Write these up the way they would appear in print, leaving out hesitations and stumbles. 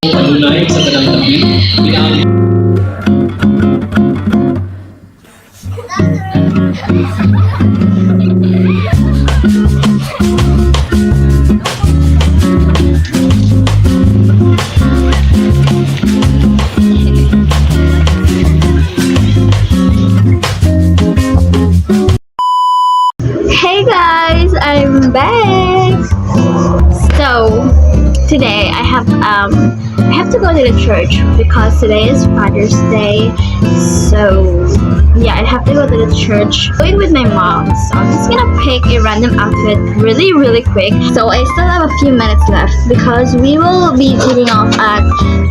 Kanunay sa kanang tabi, pinaagi. Hey guys, I'm back. So today I have to go to the church because today is Father's Day. So yeah, I have to go to the church. Going with my mom. So I'm just gonna pick a random outfit really quick. So I still have a few minutes left because we will be getting off at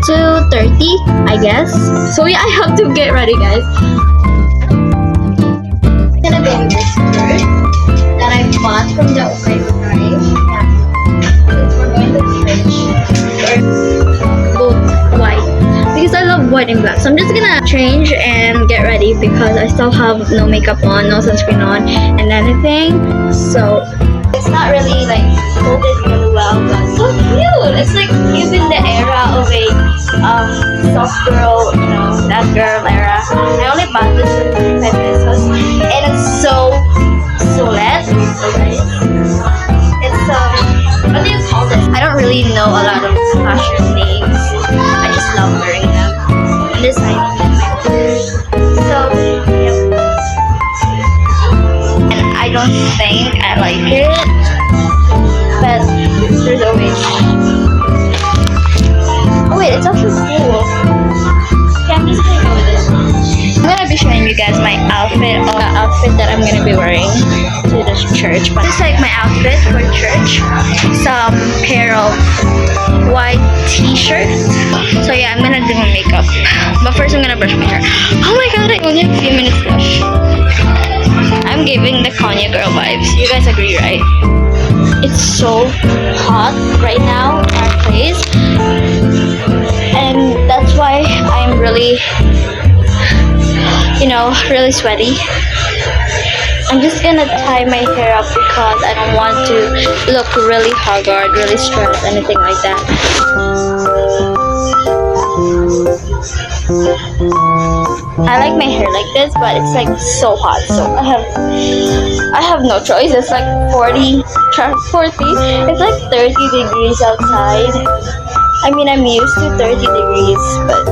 2:30, I guess. So yeah, I have to get ready, guys. I'm gonna be in this skirt that I bought from the Okayo Drive. Since we're going to church, both white because I love white and black. So I'm just gonna change and get ready because I still have no makeup on, no sunscreen on, and anything. So it's not really like folded really well, but so cute. It's like giving the era of a soft girl, you know, that girl era. I only bought this for 35 pesos, and it's so sulit. It's what do you call this? I don't really know a lot of fashion names. I just love wearing them. And this I know my purse. So yeah. And I don't think I like it, but there's always. Oh wait, it's actually cool. Yeah, I'm just gonna go with this. I'm gonna be showing you guys my outfit, or the outfit that I'm gonna be wearing to this church. But this is like my outfit for church. Some pair of white t-shirt. So yeah, I'm gonna do my makeup. But first I'm gonna brush my hair. Oh my god, I only have a few minutes left. I'm giving the Kanye girl vibes. You guys agree, right? It's so hot right now in our place. And that's why I'm really, really sweaty. I'm just gonna tie my hair up because I don't want to look really haggard, really stressed, anything like that. I like my hair like this, but it's like so hot, so I have no choice. It's like 40. It's like 30 degrees outside. I mean, I'm used to 30 degrees, but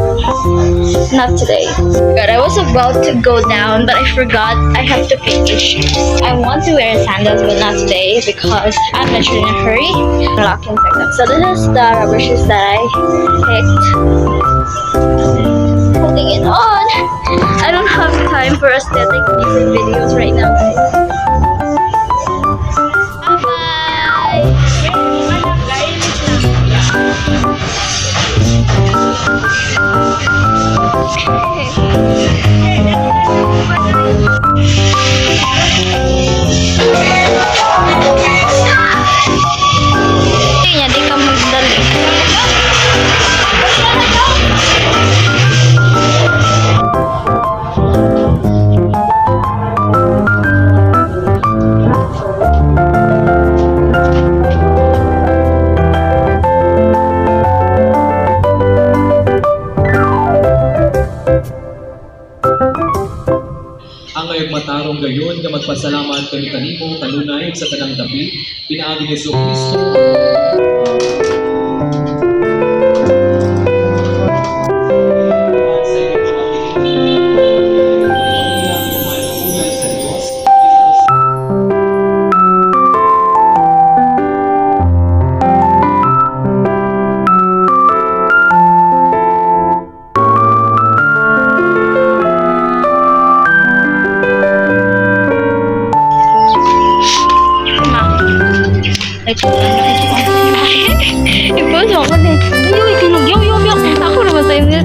not today. God, I was about to go down, but I forgot I have to pick the shoes. I want to wear sandals, but not today because I'm actually in a hurry. I'm locking them. So this is the rubber shoes that I picked. Putting it on. I don't have time for aesthetic music videos right now, guys. Di ka magdali. Ang ngayong matarong gayon nga magpasalamat kami kanimo kanunay sa kanang tabi, pinaagi ni Jesu Kristo. Ipost ako din. Uy, kinugyaw, yung. Ako naman sa inyo.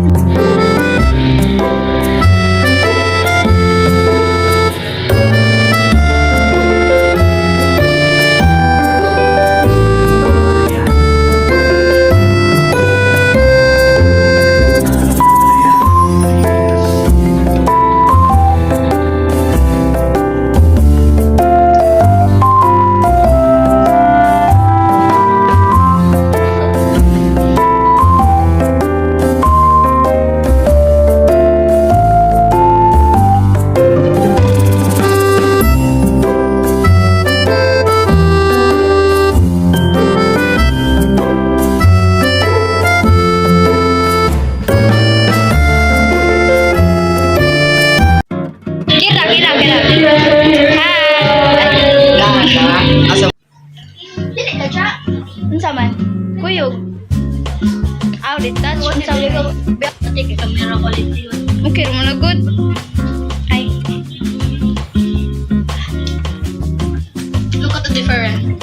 different.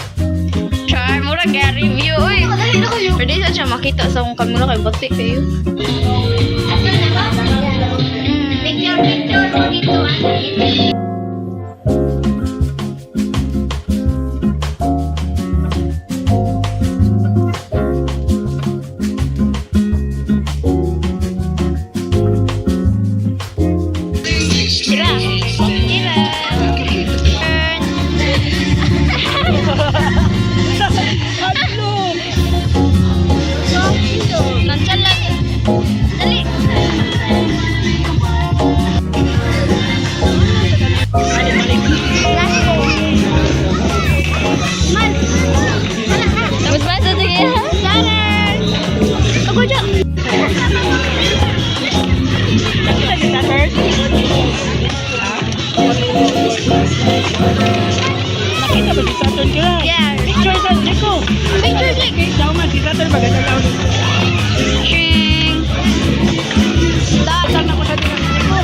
Char, mura kaya review. Uy, pwede sa siya makita sa kung kami kay batik kayo. Tira. Tira. Nandiyan lang. Dali. Dapat ba sa sige? Saran! Ako dyan! Nakita ba si Saturn ka? Yeah. Picture sa Nico. Picture check! Daw man, si Saturn maganda daw. Ching! Stop! Saan ako sa Nico?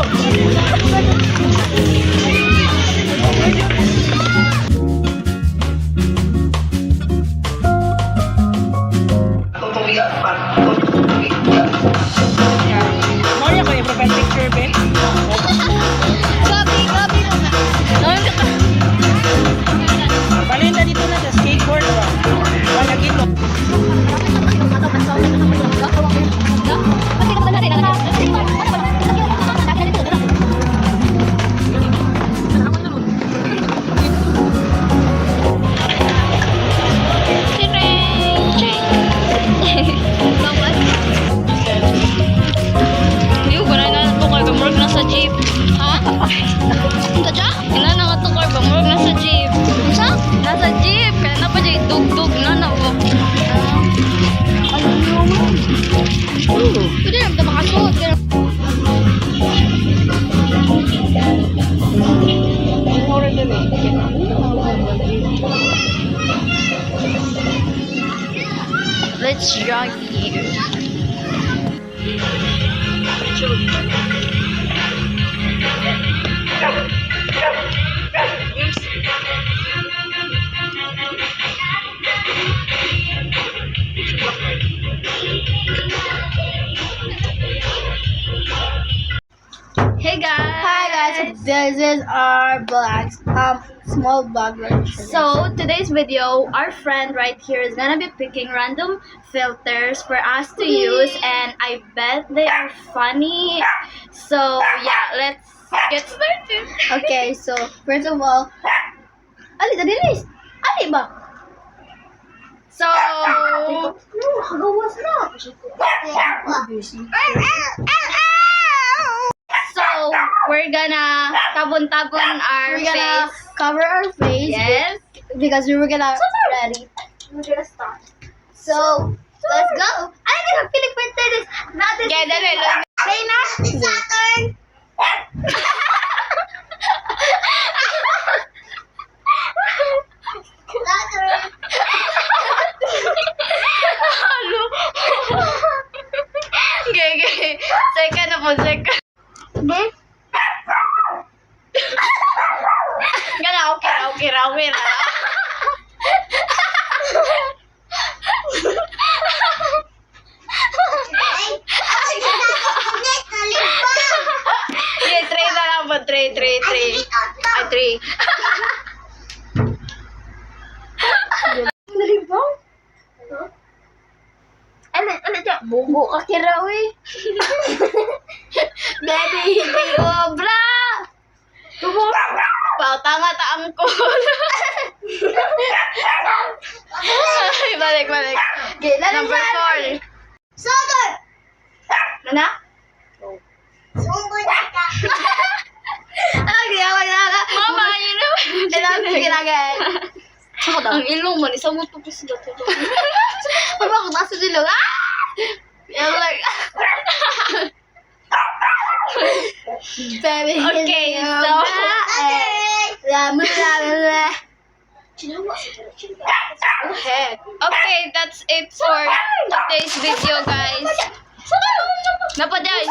Moya ko yung profile picture, Ben. Gabi! Gabi mo na! Nawin ka! Balinda dito na sa skateboard ba? Wala gito. Nasa jeep. Ha? Ito dyan? Ina na nga ito car ba? Murag nasa jeep. Sa? Nasa jeep. Kaya na pa dyan dug-dug na na po. Pwede na ito makasuot. Let's jog here. Hey guys! Hi guys, this is our vlog, small vlog version. So, today's video, our friend right here is gonna be picking random filters for us to use, and I bet they are funny. So, yeah, let's get started. Okay, so first of all, ali tadi nis, ali ba? So, Kagawas na. so we're gonna tabon-tabon our We're gonna face. cover our face. Yes. Because we were gonna ready. We're gonna start. So let's go. I think I'm feeling better this. Not this. Okay, dali, dali. Say na. Saturn. Saturn. Ano? Okay, okay. Second na po, second. Okay. Gana, okay ra. Okay, three na lang po, three. Ay, three. Nalibang? Ano dyan? Bubo ka kira, uy. Baby, hindi obra. Wow, tama-taang ko. Ay, balik. Okay, Number 4. Saturn! Ano? Sunggoy ka. Mama, yun naman. Sige na, guys. Ang ilong mo, isang mo ito please dito. Pag ako nasa silog, You're like... Baby, Okay, so... Okay, that's it for today's video, guys. Napadyan.